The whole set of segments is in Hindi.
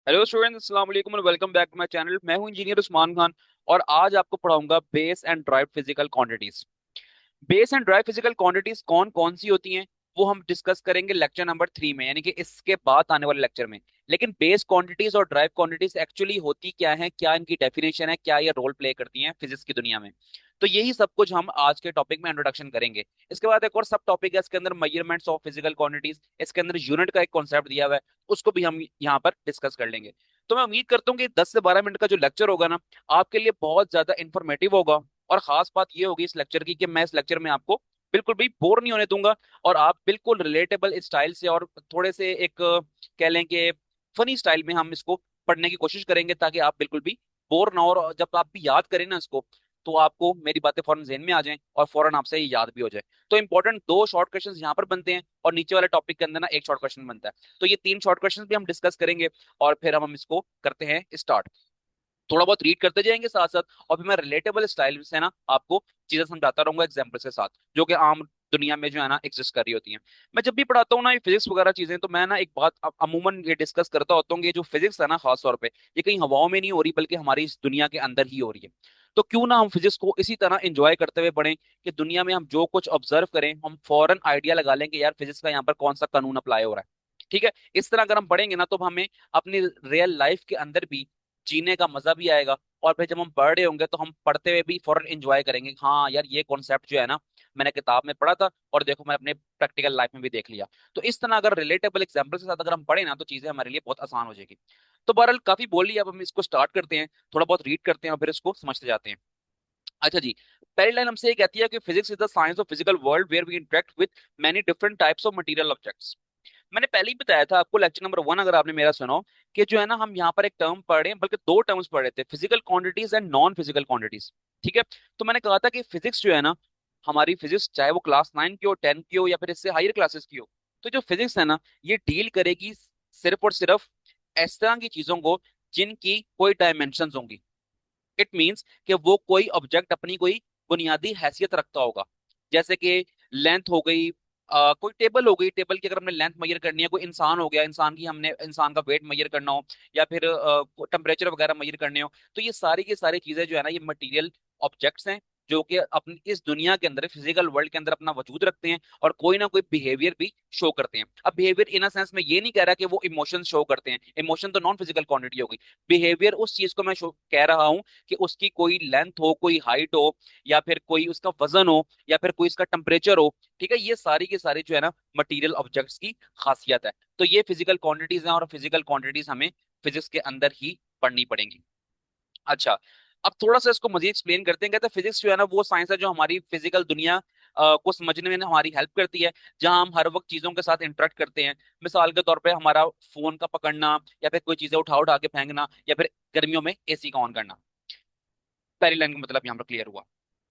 हेलो स्टूडेंट्स, अस्सलाम वालेकुम and welcome back to my channel. मैं हूं इंजीनियर उस्मान खान और आज आपको पढ़ाऊंगा base and drive physical quantities. Base and drive physical quantities कौन कौन सी होती हैं वो हम डिस्कस करेंगे लेक्चर नंबर 3 में, यानी कि इसके बाद आने वाले लेक्चर में। लेकिन बेस क्वांटिटीज और ड्राइव क्वांटिटीज एक्चुअली होती क्या है, क्या इनकी डेफिनेशन है, क्या ये रोल प्ले करती हैं फिजिक्स की दुनिया में, तो यही सब कुछ हम आज के टॉपिक में इंट्रोडक्शन करेंगे। इसके बाद एक और सब टॉपिक है इसके अंदर, मेजरमेंट्स ऑफ फिजिकल क्वांटिटीज। इसके अंदर यूनिट का एक कॉन्सेप्ट दिया हुआ है, उसको भी हम यहाँ पर डिस्कस कर लेंगे। तो मैं उम्मीद करता हूँ कि 10 से 12 मिनट का जो लेक्चर होगा ना, आपके लिए बहुत ज्यादा इंफॉर्मेटिव होगा। और खास बात ये होगी इस लेक्चर की कि मैं इस लेक्चर में आपको बिल्कुल भी बोर नहीं होने दूंगा, और आप बिल्कुल रिलेटेबल स्टाइल से और थोड़े से एक कह लें कि फनी स्टाइल में हम इसको पढ़ने की कोशिश करेंगे, ताकि आप बिल्कुल भी बोर ना हो। और जब आप भी याद करें ना इसको, तो आपको मेरी बातें फौरन ज़हन में आ जाएं और फौरन आपसे ये याद भी हो जाए। तो इंपॉर्टेंट दो शॉर्ट क्वेश्चन यहाँ पर बनते हैं और नीचे वाले टॉपिक के अंदर ना एक शॉर्ट क्वेश्चन बनता है। तो ये तीन शॉर्ट क्वेश्चन भी हम डिस्कस करेंगे और फिर हम इसको करते हैं स्टार्ट। थोड़ा बहुत रीड करते जाएंगे साथ साथ, और फिर मैं रिलेटेबल स्टाइल से ना आपको चीजें समझाता रहूंगा एग्जाम्पल्स के साथ, जो कि आम दुनिया में जो है ना एग्जिस्ट कर रही होती हैं। मैं जब भी पढ़ाता हूँ ना ये फिजिक्स वगैरह चीजें, तो मैं ना एक बात अमूमन ये डिस्कस करता होता हूँ कि ये जो फिजिक्स है ना, खास तौर पे ये कहीं हवाओं में नहीं हो रही, बल्कि हमारी इस दुनिया के अंदर ही हो रही है। तो क्यों ना हम फिजिक्स को इसी तरह एंजॉय करते हुए पढ़ें कि दुनिया में हम जो कुछ ऑब्जर्व करें, हम फौरन आइडिया लगा लें कि यार फिजिक्स का यहाँ पर कौन सा कानून अप्लाई हो रहा है। ठीक है, इस तरह अगर हम पढ़ेंगे ना, तो हमें अपनी रियल लाइफ के अंदर भी जीने का मजा भी आएगा। और फिर जब हम पढ़ रहे होंगे तो हम पढ़ते हुए भी फौरन एंजॉय करेंगे, हाँ यार ये कॉन्सेप्ट जो है ना, मैंने किताब में पढ़ा था और देखो मैं अपने प्रैक्टिकल लाइफ में भी देख लिया। तो इस तरह अगर रिलेटेबल एग्जांपल के साथ अगर हम पढ़े ना, तो चीजें हमारे लिए बहुत आसान हो जाएगी। तो बहरहाल काफी बोल लिया, अब हम इसको स्टार्ट करते हैं, थोड़ा बहुत रीड करते हैं और फिर इसको समझते जाते हैं। अच्छा जी, पहली लाइन हमसे ये कहती है कि physics is the science of physical world where we interact with many different types of material objects. मैंने पहले ही बताया था आपको लेक्चर नंबर 1, अगर आपने मेरा सुनो, कि जो है ना हम यहाँ पर एक टर्म पढ़ रहे हैं, बल्कि दो टर्म्स पढ़ रहे थे, physical quantities and non physical quantities. ठीक है, तो मैंने कहा था कि फिजिक्स जो है ना, हमारी फिजिक्स चाहे वो क्लास 9 की हो, 10 की हो, या फिर इससे हायर क्लासेस की हो, तो जो फिजिक्स है ना, ये डील करेगी सिर्फ और सिर्फ इस तरह की चीजों को जिनकी कोई डायमेंशन होंगी। इट मीन्स कि वो कोई ऑब्जेक्ट अपनी कोई बुनियादी हैसियत रखता होगा। जैसे कि लेंथ हो गई, कोई टेबल हो गई, टेबल की अगर हमने लेंथ मेजर करनी है, कोई इंसान हो गया, इंसान की हमने इंसान का वेट मेजर करना हो, या फिर टेम्परेचर वगैरह मेजर करने हो, तो ये सारी की सारी चीजें जो है ना, ये मटेरियल ऑब्जेक्ट्स हैं, जो कि अपनी इस दुनिया के अंदर, फिजिकल वर्ल्ड के अंदर अपना वजूद रखते हैं और कोई ना कोई बिहेवियर भी शो करते हैं। अब बिहेवियर इन अ सेंस में ये नहीं कह रहा कि वो इमोशन शो करते हैं, इमोशन तो नॉन फिजिकल क्वांटिटी होगी। बिहेवियर उस चीज को मैं कह रहा हूँ कि उसकी कोई लेंथ हो, कोई हाइट हो, या फिर कोई उसका वजन हो, या फिर कोई इसका टेम्परेचर हो। ठीक है, ये सारी की सारी जो है ना मटेरियल ऑब्जेक्ट्स की खासियत है। तो ये फिजिकल क्वांटिटीज हैं और फिजिकल क्वांटिटीज हमें फिजिक्स के अंदर ही पढ़नी पड़ेंगी। अच्छा, अब थोड़ा सा इसको मजीद एक्सप्लेन करते हैं। कहते हैं फिजिक्स जो है ना, वो साइंस है जो हमारी फिजिकल दुनिया को समझने में ना हमारी हेल्प करती है, जहां हम हर वक्त चीजों के साथ इंटरेक्ट करते हैं। मिसाल के तौर पे हमारा फोन का पकड़ना, या फिर कोई चीजें उठा उठा के फेंकना, या फिर गर्मियों में एसी का ऑन करना। पहली लाइन का मतलब यहाँ पर क्लियर हुआ।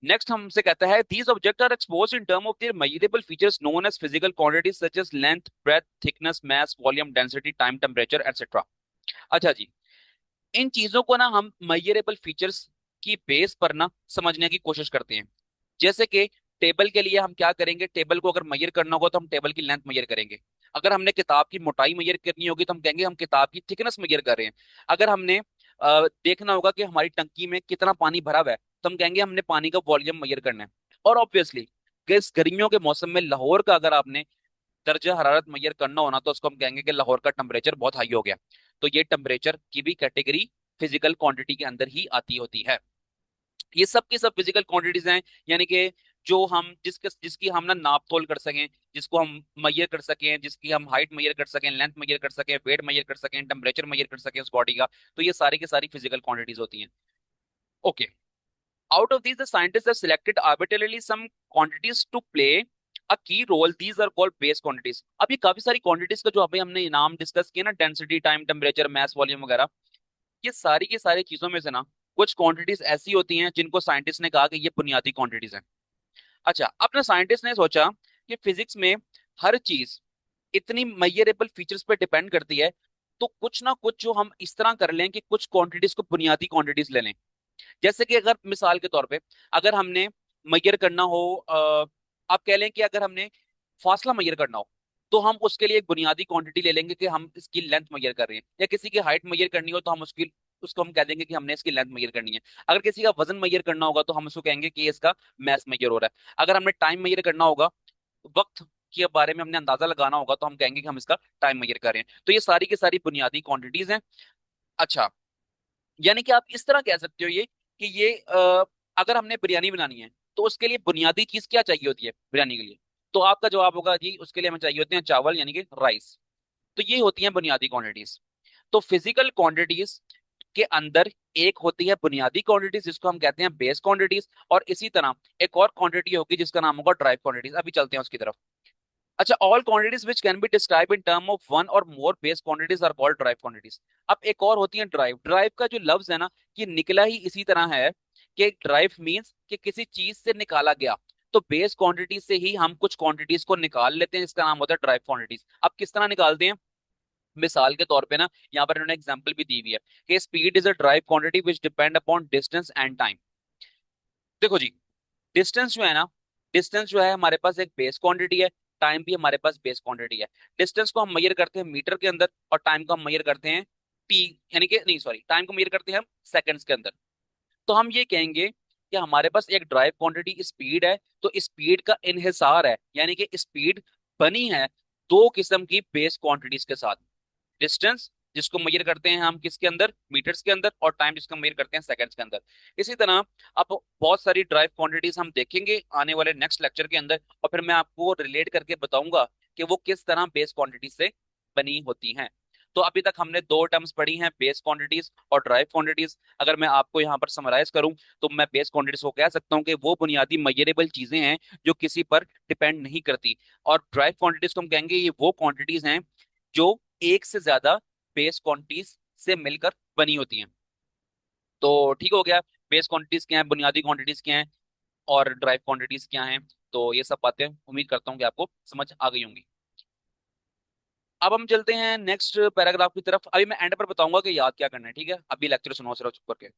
नेक्स्ट हमसे कहता है these object are exposed in term of their measurable features known as physical quantities such as length, breadth, thickness, mass, volume, density, time, temperature etcetera. अच्छा जी, इन चीजों को ना हम मेजरेबल फीचर्स की बेस पर ना समझने की कोशिश करते हैं। जैसे कि टेबल के लिए हम क्या करेंगे, टेबल को अगर मेजर करना होगा तो हम टेबल की लेंथ मेजर करेंगे। अगर हमने किताब की मोटाई मेजर करनी होगी तो हम कहेंगे हम किताब की थिकनेस मेजर कर रहे हैं। अगर हमने देखना होगा कि हमारी टंकी में कितना पानी भरा हुआ है, तो हम कहेंगे हमने पानी का वॉल्यूम मेजर करना है। और ऑब्वियसली इस गर्मियों के मौसम में लाहौर का अगर आपने दर्जा हरारत मेजर करना हो ना, तो उसको हम कहेंगे कि लाहौर का टेम्परेचर बहुत हाई हो गया। तो ये टेम्परेचर की भी कैटेगरी फिजिकल क्वांटिटी के अंदर ही आती होती है। ये सब की सब फिजिकल क्वांटिटीज हैं, यानी कि जो हम जिसकी हम ना नाप तोल कर सकें, जिसको हम मेजर कर सकें, जिसकी हम हाइट मेजर कर सकें, लेंथ मेजर कर सकें, वेट मेजर कर सकें, टेम्परेचर मेजर कर सकें उस बॉडी का। तो ये सारी की सारी फिजिकल क्वांटिटीज होती हैं। Okay, out of these the scientists have selected arbitrarily some quantities to play a key role. These are called base quantities. अब ये काफी सारी क्वांटिटीज का जो अभी हमने नाम डिस्कस किया ना, डेंसिटी, टाइम, टेम्परेचर, मास, वॉल्यूम वगैरह, ये सारी की सारी चीजों में से ना कुछ क्वांटिटीज ऐसी होती हैं जिनको साइंटिस्ट ने कहा कि ये बुनियादी क्वांटिटीज हैं। अच्छा, अपने साइंटिस्ट ने सोचा कि फिजिक्स में हर चीज इतनी मेजरेबल फीचर्स पे डिपेंड करती है, तो कुछ ना कुछ जो हम इस तरह कर लें कि कुछ क्वांटिटीज को बुनियादी क्वांटिटीज ले लें। जैसे कि अगर मिसाल के तौर पे अगर हमने मेजर करना हो, आप कह लें कि अगर हमने फासला मेजर करना हो, तो हम उसके लिए एक बुनियादी क्वांटिटी ले लेंगे कि हम इसकी लेंथ मेजर कर रहे हैं, या किसी की हाइट मेजर करनी हो तो हम उसकी उसको हम कह देंगे कि हमने इसकी लेंथ मेजर करनी है। अगर किसी का वजन मेजर करना होगा तो हम उसको कहेंगे कि इसका मैस मेजर हो रहा है। अगर हमने टाइम मेजर करना होगा, वक्त के बारे में हमने अंदाजा लगाना होगा, तो हम कहेंगे कि हम इसका टाइम मेजर कर रहे हैं। तो ये सारी की सारी बुनियादी क्वांटिटीज हैं। अच्छा, यानी कि आप इस तरह कह सकते हो ये कि ये अगर हमने बिरयानी बनानी है तो उसके लिए बुनियादी चीज क्या चाहिए होती है बिरयानी के लिए? तो आपका जवाब होगा जी उसके लिए हमें चाहिए होते हैं चावल, यानी कि राइस। तो ये होती हैं बुनियादी क्वांटिटीज। तो फिजिकल क्वांटिटीज के अंदर एक होती है बुनियादी क्वांटिटीज जिसको हम कहते हैं बेस क्वांटिटीज, और इसी तरह एक और क्वांटिटी होगी जिसका नाम होगा ड्राइव क्वांटिटीज। अभी चलते हैं उसकी तरफ। अच्छा, all quantities which can be describe in term of one और more base quantities are called derive quantities. अब एक और होती है ड्राइव। ड्राइव का जो लफ्ज है ना, ये निकला ही इसी तरह है कि ड्राइव मींस कि किसी चीज से निकाला गया। तो बेस क्वांटिटी से ही हम कुछ क्वांटिटीज को निकाल लेते हैं, जिसका नाम होता है ड्राइव क्वांटिटीज। अब किस तरह निकालते हैं? मिसाल के तौर पे ना, यहाँ पर इन्होंने एग्जांपल भी दी हुई है कि speed is a drive quantity which depend upon distance and time. देखो जी, डिस्टेंस जो है ना, डिस्टेंस जो है हमारे पास एक बेस क्वांटिटी है, टाइम भी हमारे पास बेस क्वांटिटी है। डिस्टेंस को हम मेजर करते हैं मीटर के अंदर, और टाइम को हम मेजर करते हैं टी, यानी कि नहीं सॉरी, टाइम को मेजर करते हैं हम सेकंड्स के अंदर। तो हम ये कहेंगे कि हमारे पास एक ड्राइव क्वांटिटी स्पीड है, तो स्पीड का इन्हिसार है, यानी कि स्पीड बनी है दो किस्म की बेस क्वांटिटीज के साथ। डिस्टेंस जिसको मेजर करते हैं हम किसके अंदर, मीटर्स के अंदर, और टाइम जिसको मेजर करते हैं सेकंड्स के अंदर। इसी तरह अब बहुत सारी ड्राइव क्वांटिटीज हम देखेंगे आने वाले नेक्स्ट लेक्चर के अंदर, और फिर मैं आपको रिलेट करके बताऊंगा कि वो किस तरह बेस क्वांटिटी से बनी होती हैं। तो अभी तक हमने दो टर्म्स पढ़ी हैं, बेस क्वांटिटीज और ड्राइव क्वांटिटीज। अगर मैं आपको यहाँ पर समराइज करूं तो मैं बेस क्वांटिटीज को कह सकता हूँ कि वो बुनियादी मेजरेबल चीजें हैं जो किसी पर डिपेंड नहीं करती, और ड्राइव क्वांटिटीज को हम कहेंगे ये वो क्वांटिटीज हैं जो एक से ज्यादा बेस क्वांटिटीज से मिलकर बनी होती हैं। तो ठीक हो गया, बेस क्वांटिटीज क्या है, बुनियादी क्वांटिटीज क्या है, और ड्राइव क्वांटिटीज क्या हैं। तो ये सब बातें उम्मीद करता हूँ कि आपको समझ आ गई होंगी। अब हम चलते हैं नेक्स्ट पैराग्राफ की तरफ। अभी मैं एंड पर बताऊंगा कि याद क्या करना है, ठीक है? अभी लेक्चर सुनो सिर्फ चुप करके।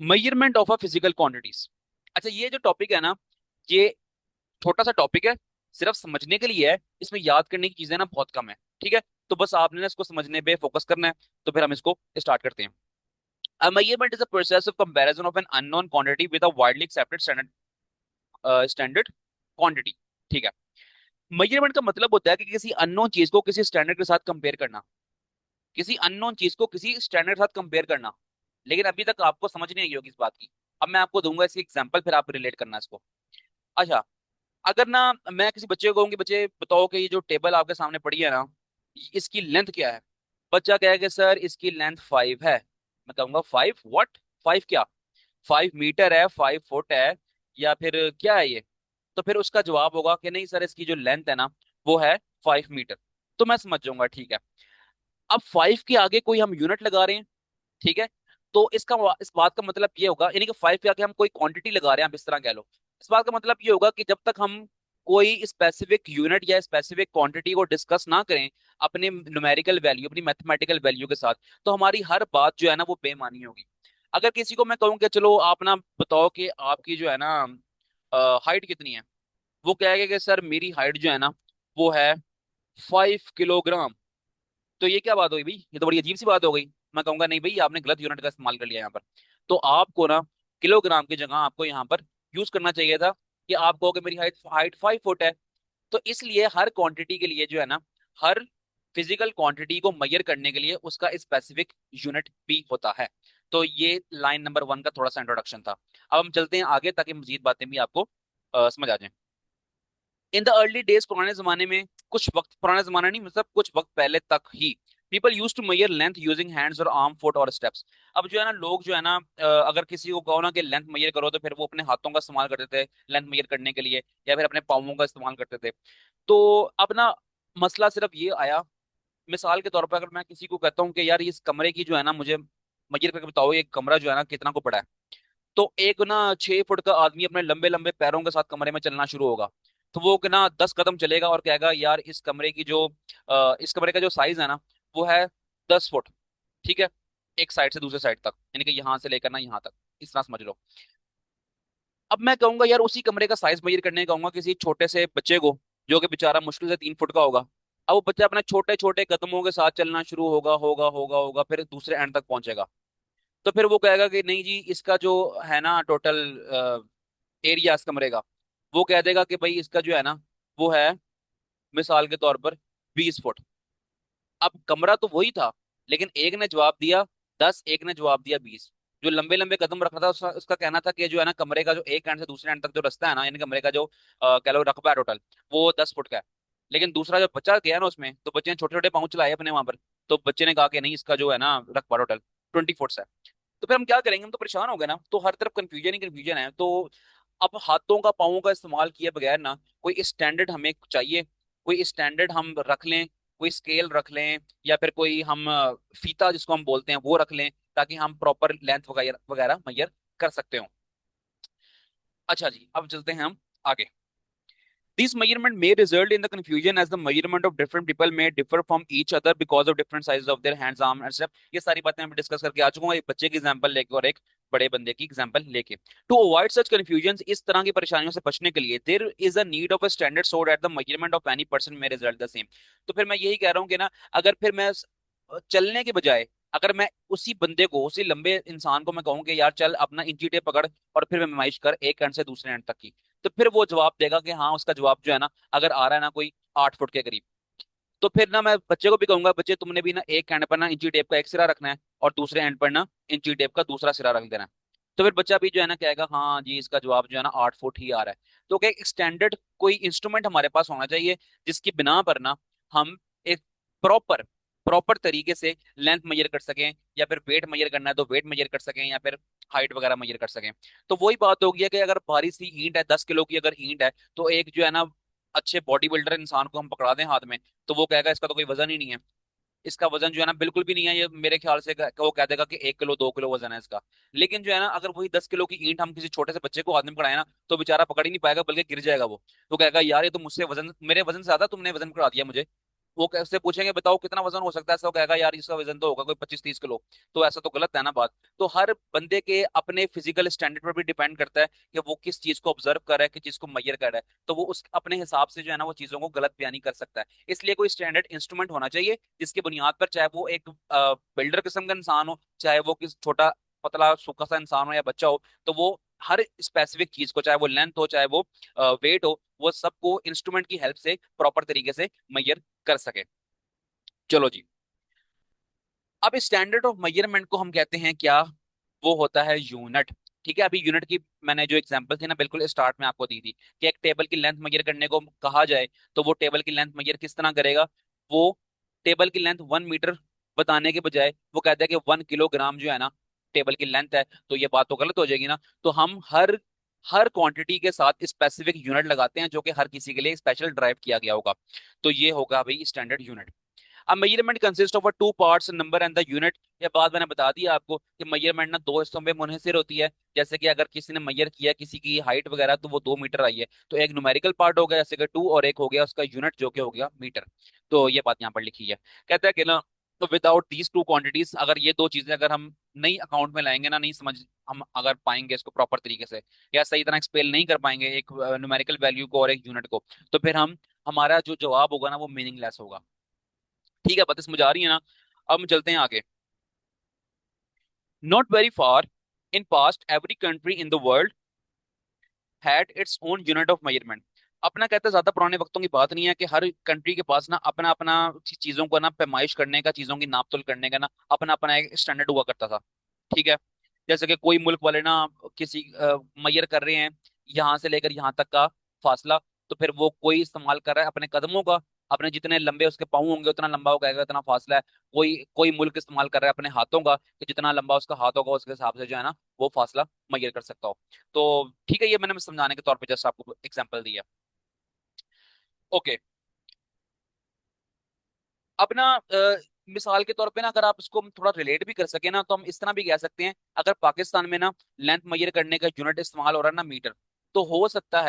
Measurement of a physical quantities. अच्छा, ये जो टॉपिक है ना, ये छोटा सा टॉपिक है, सिर्फ समझने के लिए है, इसमें याद करने की चीजें ना बहुत कम है, ठीक है? तो बस आपने ना इसको समझने पे फोकस करना है। तो फिर हम इसको स्टार्ट करते हैं। A measurement is a process of comparison of an unknown quantity with a widely accepted standard quantity। ठीक है? मेजरमेंट का मतलब होता है कि किसी अननोन चीज को किसी स्टैंडर्ड के साथ कंपेयर करना। किसी अननोन चीज को किसी स्टैंडर्ड के साथ कंपेयर करना। लेकिन अभी तक आपको समझ नहीं आई होगी इस बात की। अब मैं आपको दूंगा इसकी एग्जांपल, फिर आप रिलेट करना इसको। अच्छा, अगर ना मैं किसी बच्चे को कहूँ कि बच्चे बताओ कि ये जो टेबल आपके सामने पड़ी है ना, इसकी लेंथ क्या है? बच्चा कहेगा सर इसकी लेंथ 5 है। मैं कहूंगा 5 व्हाट? 5 क्या? 5 मीटर है, 5 फुट है, या फिर क्या है ये? तो फिर उसका जवाब होगा कि नहीं सर इसकी जो लेंथ है ना वो है 5 मीटर। तो मैं समझ जाऊंगा ठीक है। अब 5 के आगे कोई हम यूनिट लगा रहे हैं, ठीक है? तो इस बात का मतलब ये होगा, यानी कि 5 के आगे हम कोई क्वांटिटी लगा रहे हैं, आप इस तरह कह लो। इस बात का मतलब ये होगा कि जब तक हम कोई स्पेसिफिक यूनिट या स्पेसिफिक क्वांटिटी को डिस्कस ना करें अपने न्यूमेरिकल वैल्यू, अपनी मैथमेटिकल वैल्यू के साथ, तो हमारी हर बात जो है ना वो बेमानी होगी। अगर किसी को मैं कहूँ कि चलो आप ना बताओ कि आपकी जो है ना हाइट कितनी है, वो कहेगा कि सर मेरी हाइट जो है ना वो है 5 किलोग्राम। तो ये क्या बात हुई भाई, ये तो बड़ी अजीब सी बात हो गई। मैं कहूंगा नहीं भाई, आपने गलत यूनिट का इस्तेमाल कर लिया यहाँ पर। तो आपको ना किलोग्राम की जगह आपको यहाँ पर यूज करना चाहिए था कि आप कहो कि मेरी हाइट हाइट 5 फुट है। तो इसलिए हर क्वांटिटी के लिए जो है ना, हर फिजिकल क्वांटिटी को मेजर करने के लिए उसका स्पेसिफिक यूनिट भी होता है। तो ये लाइन नंबर 1 का थोड़ा सा इंट्रोडक्शन था। अब हम चलते हैं आगे ताकि मजीद बातें भी आपको समझ आ जाए। इन द अर्ली डेज, पुराने जमाने में, कुछ वक्त, पुराना जमाना नहीं मतलब कुछ वक्त पहले तक ही, people use to measure length using hands और आर्म, फुट और स्टेप्स। अब जो है ना लोग जो है ना अगर किसी को कहो ना कि लेंथ मेजर करो, तो फिर वो अपने हाथों का इस्तेमाल करते थे लेंथ मेजर करने के लिए, या फिर अपने पाँवों का इस्तेमाल करते थे। तो अब ना मसला सिर्फ ये आया, मिसाल के तौर पर अगर मैं किसी को कहता हूँ कि यार इस कमरे की जो है ना मुझे मेजर करके बताओ ये कमरा जो है ना कितना को पड़ा है, तो एक ना 6 फुट का आदमी अपने लंबे लंबे पैरों के साथ कमरे में चलना शुरू होगा। तो वो कि ना 10 कदम चलेगा और कहेगा यार इस कमरे की जो इस कमरे का जो साइज है ना वो है 10 फुट। ठीक है? एक साइड से दूसरे साइड तक, यानी कि यहाँ से लेकर ना यहाँ तक, इस तरह समझ लो। अब मैं कहूंगा यार उसी कमरे का साइज मेजर करने कहूंगा किसी छोटे से बच्चे को, जो कि बेचारा मुश्किल से 3 फुट का होगा। अब वो बच्चा अपने छोटे छोटे कदमों के साथ चलना शुरू होगा होगा होगा होगा, फिर दूसरे एंड तक पहुंचेगा। तो फिर वो कहेगा कि नहीं जी, इसका जो है ना टोटल एरिया इस कमरे का, वो कह देगा कि भाई इसका जो है ना वो है मिसाल के तौर पर 20 फुट। अब कमरा तो वही था, लेकिन एक ने जवाब दिया 10, एक ने जवाब दिया 20। जो लंबे लंबे कदम रख रहा था उसका कहना था कि जो है ना कमरे का जो एक एंड से दूसरे एंड तक जो रास्ता है ना, यानी कमरे का जो कह लो रकबा है टोटल, वो 10 फुट का है। लेकिन दूसरा जो बच्चा गया ना उसमें, तो बच्चे ने छोटे छोटे पाँव चलाए अपने वहां पर। तो बच्चे ने कहा कि नहीं, इसका जो है ना रकबा टोटल 20 फुट है। तो फिर हम क्या करेंगे, हम तो परेशान हो गए ना, तो हर तरफ कंफ्यूजन ही कंफ्यूजन है। तो अब हाथों का पाँवों का इस्तेमाल किए बगैर ना कोई स्टैंडर्ड हमें चाहिए, कोई स्टैंडर्ड हम रख लें, कोई स्केल रख लें, या फिर कोई हम फीता जिसको हम बोलते हैं वो रख लें, ताकि हम प्रॉपर लेंथ वगैरह वगैरह मेजर कर सकते हो। अच्छा जी, अब चलते हैं हम आगे। These measurement may result in the confusion as the measurement of different people may differ from each other because of different sizes of their hands, arm, and step। ये सारी बातें मैं डिस्कस करके आ चुका हूँ, एक बच्चे की एग्जांपल लेके और एक बड़े बंदे की एग्जांपल लेके। टू अवॉइड सच कंफ्यूजन, इस तरह की परेशानियों से बचने के लिए there is a need of a standard so that the measurement of any person may result the same। तो फिर मैं यही कह रहा हूँ कि ना, अगर फिर मैं चलने के बजाय, अगर मैं उसी बंदे को, उसी लंबे इंसान को मैं कहूँ कि यार चल अपना इंची टेप पकड़ और फिर मेमोराइज कर एक एंड से दूसरे एंड तक की, तो फिर वो जवाब देगा कि हाँ, उसका जवाब जो है ना अगर आ रहा है ना कोई 8 फुट के करीब, तो फिर ना मैं बच्चे को भी कहूंगा, बच्चे तुमने भी ना एक एंड पर ना इंची टेप का एक सिरा रखना है और दूसरे एंड पर ना इंची टेप का दूसरा सिरा रख देना है। तो फिर बच्चा भी जो है ना कहेगा हाँ जी, इसका जवाब जो है ना 8 फुट ही आ रहा है। तो क्या एक स्टैंडर्ड कोई इंस्ट्रूमेंट हमारे पास होना चाहिए, जिसकी बिना पर ना हम एक प्रॉपर प्रॉपर तरीके से लेंथ मेजर कर सकें, या फिर वेट मेजर करना है तो वेट मेजर कर सकें, या फिर हाइट वगैरह मेजर कर सकें। तो वही बात होगी है कि अगर भारी सी ईंट है, 10 किलो की अगर ईंट है, तो एक जो है ना अच्छे बॉडी बिल्डर इंसान को हम पकड़ा दें हाथ में, तो वो कहेगा इसका तो कोई वजन ही नहीं है, इसका वजन जो है ना बिल्कुल भी नहीं है, ये मेरे ख्याल से वो कह देगा कि 1 किलो 2 किलो वजन है इसका। लेकिन जो है ना अगर वही 10 किलो की ईंट हम किसी छोटे से बच्चे को हाथ में पकड़ाए ना, तो बेचारा पकड़ ही नहीं पाएगा, बल्कि गिर जाएगा वो। तो कहेगा यार ये तो मुझसे वजन, मेरे वजन से ज्यादा तुमने वजन पकड़ा दिया मुझे। वो कैसे पूछेंगे बताओ कितना वजन हो सकता है, ऐसा वो कहेगा यार इसका वजन तो होगा कोई 25-30 किलो। तो ऐसा तो गलत है ना बात। तो हर बंदे के अपने फिजिकल स्टैंडर्ड पर भी डिपेंड करता है कि वो किस चीज को ऑब्जर्व कर रहा है, किस चीज को मेजर कर रहा है, तो वो उस अपने हिसाब से जो है ना वो चीजों को गलत बयानी कर सकता है। इसलिए कोई स्टैंडर्ड इंस्ट्रूमेंट होना चाहिए, जिसकी बुनियाद पर चाहे वो एक बिल्डर किस्म का इंसान हो, चाहे वो किस छोटा पतला सूखा सा इंसान हो या बच्चा हो, तो वो हर स्पेसिफिक चीज को, चाहे वो लेंथ हो चाहे वो वेट हो, वो सबको इंस्ट्रूमेंट की हेल्प से प्रॉपर तरीके से मेजर कर सके। चलो जी, अब स्टैंडर्ड ऑफ मेजरमेंट को हम कहते हैं क्या, वो होता है यूनिट। ठीक है, अभी यूनिट की मैंने जो एग्जांपल थी ना बिल्कुल स्टार्ट में आपको दी थी, कि एक टेबल की लेंथ मेजर करने को कहा जाए, तो वो टेबल की लेंथ मेजर किस तरह करेगा, वो टेबल की लेंथ 1 मीटर बताने के बजाय वो कहता है कि 1 किलोग्राम जो है ना टेबल की लेंथ है, तो ये बात तो गलत हो जाएगी ना। तो हम हर हर क्वांटिटी के साथ स्पेसिफिक यूनिट लगाते हैं, जो कि हर किसी के लिए स्पेशल ड्राइव किया गया होगा। तो ये होगा भाई स्टैंडर्ड यूनिट। अब measurement consist of 2 parts, number and the unit. ये बात मैंने बता दी आपको कि मेजरमेंट ना दो हिस्सों में मुनहसर होती है। जैसे कि अगर किसी ने मेजर किया किसी की हाइट वगैरह, तो वो 2 मीटर आई है, तो एक न्यूमेरिकल पार्ट हो गया जैसे कि 2, और एक हो गया उसका यूनिट जो कि हो गया मीटर। तो ये बात यहाँ पर लिखी है। कहता है कि ना, तो विदाउट दीज टू क्वांटिटीज, अगर ये दो चीजें अगर हम नहीं अकाउंट में लाएंगे ना, नहीं समझ हम अगर पाएंगे इसको प्रॉपर तरीके से, या सही तरह एक्सप्लेन नहीं कर पाएंगे एक न्यूमेरिकल वैल्यू को और एक यूनिट को, तो फिर हम हमारा जो जवाब होगा ना वो मीनिंगलेस होगा। ठीक है, बातें समझ आ रही है ना। अब हम चलते हैं आगे। Not very far in past every country in the world had its own unit of measurement. अपना कहते हैं ज्यादा पुराने वक्तों की बात नहीं है कि हर कंट्री के पास ना अपना अपना चीजों को ना पैमाइश करने का, चीजों की नाप तोल करने का ना अपना अपना एक स्टैंडर्ड हुआ करता था। ठीक है, जैसे कि कोई मुल्क वाले ना किसी मैयर कर रहे हैं यहाँ से लेकर यहाँ तक का फासला, तो फिर वो कोई इस्तेमाल कर रहा है अपने कदमों का, अपने जितने लंबे उसके पाँव होंगे उतना लंबा वो कहेगा इतना फासला है। कोई कोई मुल्क इस्तेमाल कर रहा है अपने हाथों का, कि जितना लंबा उसका हाथ होगा उसके हिसाब से जो है ना वो फासला मैयर कर सकता हो। तो ठीक है, ये मैंने समझाने के तौर पे जस्ट आपको एग्जांपल दिया। ओके, अब ना मिसाल के तौर पे ना अगर आप इसको थोड़ा रिलेट भी कर सके ना, तो हम इस तरह भी कह सकते हैं, अगर पाकिस्तान में ना लेंथ मेजर करने का यूनिट इस्तेमाल हो रहा है ना मीटर, तो हो सकता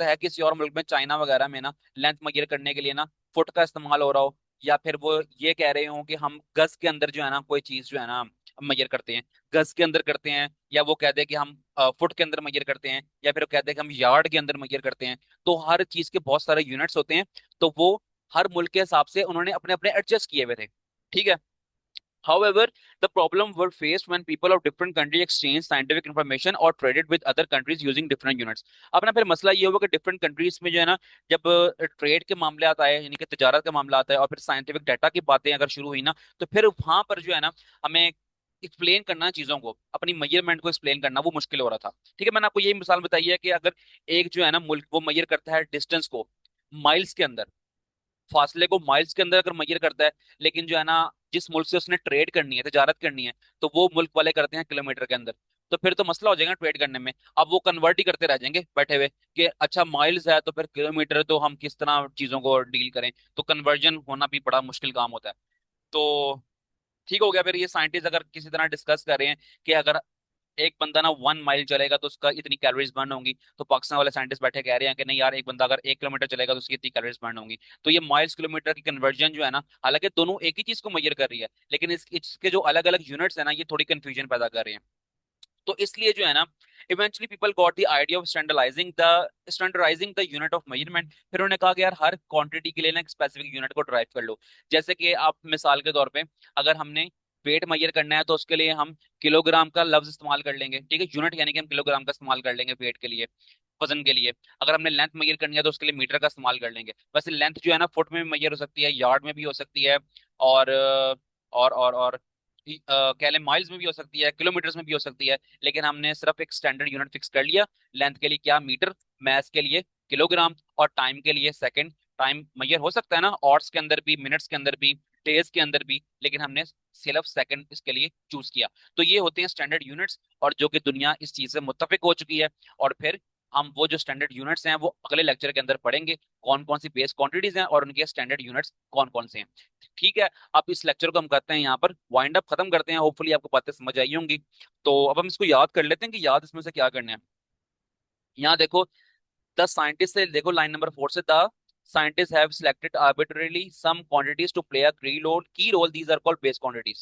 है किसी और मुल्क में, चाइना वगैरह में ना लेंथ मेजर करने के लिए ना फुट का इस्तेमाल हो रहा हो, या फिर वो ये कह रहे हो कि हम गज के अंदर जो है ना कोई चीज जो है ना मेजर करते हैं, गज के अंदर करते हैं, या वो कहते हैं कि हम फुट के अंदर मेजर करते हैं, या फिर वो कहते हैं कि हम यार्ड के अंदर मेजर करते हैं। तो हर चीज के बहुत सारे यूनिट्स होते हैं। तो वो हर मुल्क के हिसाब से उन्होंने अपने अपने एडजस्ट किए हुए थे। ठीक है। However, the problem were faced when people of different countries exchanged scientific information or traded with other countries using different units. अब ना फिर मसला ये हुआ कि डिफरेंट कंट्रीज में जो है ना, जब ट्रेड के मामले आता है, यानी कि तजारत का मामला आता है, और फिर साइंटिफिक डाटा की बातें अगर शुरू हुई ना, तो फिर वहां पर जो है ना, हमें एक्सप्लेन करना चीजों को, अपनी मेजरमेंट को एक्सप्लेन करना वो मुश्किल हो रहा था। ठीक है। मैंने आपको यही मिसाल बताई है कि अगर एक जो है ना मुल्क वो मेजर करता है डिस्टेंस को माइल्स के अंदर, फासले को माइल्स के अंदर अगर मेजर करता है, लेकिन जो है ना जिस मुल्क से उसने ट्रेड करनी है, तजारत करनी है, तो वो मुल्क वाले करते हैं किलोमीटर के अंदर, तो फिर तो मसला हो जाएगा ट्रेड करने में। अब वो कन्वर्ट ही करते रह जाएंगे बैठे हुए कि अच्छा माइल्स है तो फिर किलोमीटर, तो हम किस तरह चीजों को डील करें। तो कन्वर्जन होना भी बड़ा मुश्किल काम होता है। तो ठीक हो गया। फिर ये साइंटिस्ट अगर किसी तरह डिस्कस कर रहे हैं कि अगर एक बंदा ना 1 माइल चलेगा तो उसका इतनी कैलोरीज बर्न होंगी, तो पाकिस्तान वाले साइंटिस्ट बैठे कह रहे हैं कि नहीं यार, एक बंदा अगर 1 किलोमीटर चलेगा तो उसकी इतनी कैलोरीज बर्न होंगी। तो ये माइल्स किलोमीटर की कन्वर्जन जो है ना, हालांकि दोनों एक ही चीज को मेजर कर रही है, लेकिन इसके जो अलग अलग यूनिट्स है ना, ये थोड़ी कंफ्यूजन पैदा कर रहे हैं। तो इसलिए जो है ना, eventually people got the idea of standardising the unit of measurement. फिर उन्होंने कहा कि यार हर क्वांटिटी के लिए ना एक स्पेसिफिक यूनिट को ड्राइव कर लो। जैसे कि आप मिसाल के तौर पे, अगर हमने वेट मेजर करना है तो उसके लिए हम किलोग्राम का लफ्ज इस्तेमाल कर लेंगे। ठीक है। यूनिट यानी कि हम किलोग्राम का इस्तेमाल कर लेंगे वेट के लिए, वजन के लिए। अगर हमने लेंथ मेजर करनी है तो उसके लिए मीटर का इस्तेमाल कर लेंगे। वैसे लेंथ जो है ना फुट में भी मेजर हो सकती है, यार्ड में भी हो सकती है, और और कह लें माइल्स में भी हो सकती है, किलोमीटर्स में भी हो सकती है। लेकिन हमने सिर्फ एक स्टैंडर्ड यूनिट फिक्स कर लिया। लेंथ के लिए क्या, मीटर। मैस के लिए किलोग्राम। और टाइम के लिए सेकंड। टाइम मेजर हो सकता है ना आवर्स के अंदर भी, मिनट्स के अंदर भी, डेज के अंदर भी, लेकिन हमने सिर्फ सेकंड इसके लिए चूज किया। तो ये होते हैं स्टैंडर्ड यूनिट्स, और जो कि दुनिया इस चीज से मुत्तफिक हो चुकी है। और फिर हम वो जो स्टैंडर्ड यूनिट्स हैं वो अगले लेक्चर के अंदर पढ़ेंगे, कौन कौन सी बेस क्वांटिटीज हैं और उनके स्टैंडर्ड यूनिट्स कौन कौन से हैं। ठीक है। अब इस लेक्चर को हम करते हैं यहाँ पर वाइंड अप, खत्म करते हैं। होपफुली आपको बातें समझ आई होंगी। तो अब हम इसको याद कर लेते हैं कि याद इसमें से क्या करना है। यहाँ देखो, द साइंटिस्ट से देखो लाइन नंबर 4 से, the scientists have selected arbitrarily some quantities to play a key role. These are called base quantities.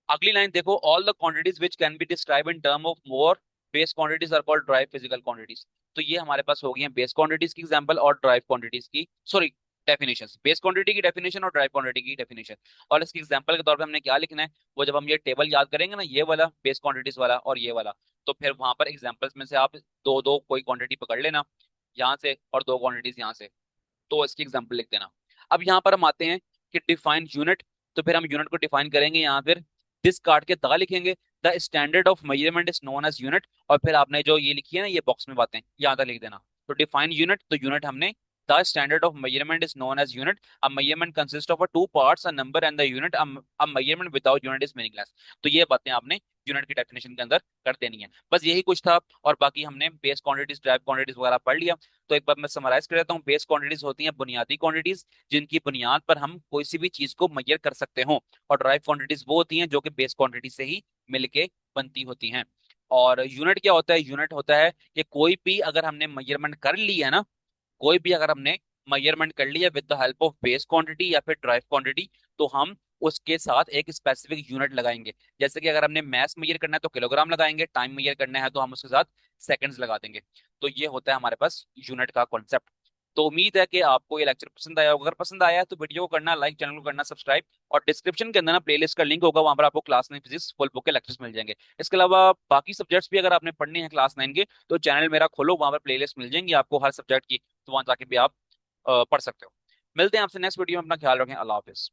अगली लाइन देखो, all the quantities which can be described in term of more base quantities are called dry physical quantities. तो ये हमारे पास हो गई हैं बेस क्वांटिटीज की एग्जांपल और ड्राइव क्वांटिटीज की, सॉरी, डेफिनेशंस। बेस क्वांटिटी की डेफिनेशन और ड्राइव क्वांटिटी की डेफिनेशन। और इसकी एग्जांपल के तौर पे हमने क्या लिखना है, वो जब हम ये टेबल याद करेंगे ना, ये वाला बेस क्वांटिटीज वाला और ये वाला, तो फिर वहां पर एग्जांपल्स में से आप दो दो कोई क्वांटिटी पकड़ लेना यहाँ से, और दो क्वांटिटीज यहाँ से, तो इसकी एग्जांपल लिख देना। अब यहाँ पर हम आते हैं कि डिफाइन यूनिट। तो फिर हम यूनिट को डिफाइन करेंगे, यहाँ फिर दिस काट के दा लिखेंगे। The standard of measurement is known as unit. और फिर आपने जो ये लिखी है ना ये बॉक्स में बातें, यहाँ तक लिख देना। तो डिफाइन यूनिट, तो यूनिट हमने, the standard of measurement is known as unit. A measurement consist of a two parts, a number and the unit. A measurement without unit is meaningless. तो ये बातें आपने यूनिट की डेफिनेशन के अंदर कर देनी है। बस यही कुछ था, और बाकी हमने बेस क्वांटिटीज, ड्राइव क्वांटिटीज वगैरह पढ़ लिया। तो एक बार मैं समराइज कर देता हूँ। बेस क्वांटिटीज होती हैं बुनियादी क्वांटिटीज, जिनकी बुनियाद पर हम कोई सी भी चीज को मेजर कर सकते हो। और ड्राइव क्वांटिटीज वो होती हैं जो कि बेस क्वांटिटी से ही मिलके बनती होती हैं। और यूनिट क्या होता है, यूनिट होता है कि कोई भी अगर हमने मेजरमेंट कर ली है ना, कोई भी अगर हमने मेजरमेंट कर लिया with the help of base quantity या फिर ड्राइव क्वांटिटी, तो हम उसके साथ एक स्पेसिफिक यूनिट लगाएंगे। जैसे कि अगर हमने मैस मेजर करना है तो किलोग्राम लगाएंगे, टाइम मेजर करना है तो हम उसके साथ सेकंड्स लगा देंगे। तो ये होता है हमारे पास यूनिट का कॉन्सेप्ट। तो उम्मीद है कि आपको ये लेक्चर पसंद आया होगा। अगर पसंद आया है तो वीडियो को करना लाइक, चैनल को करना सब्सक्राइब, और डिस्क्रिप्शन के अंदर ना प्लेलिस्ट का लिंक होगा, वहां पर आपको क्लास 9 फिजिक्स फुल बुक के लेक्चर्स मिल जाएंगे। इसके अलावा बाकी सब्जेक्ट्स भी अगर आपने पढ़ने हैं क्लास 9 के, तो चैनल मेरा खोलो, वहां पर प्लेलिस्ट मिल जाएंगी आपको हर सब्जेक्ट की, तो वहां जाके भी आप पढ़ सकते हो। मिलते हैं आपसे नेक्स्ट वीडियो में। अपना ख्याल रखें। अल्लाह हाफिज।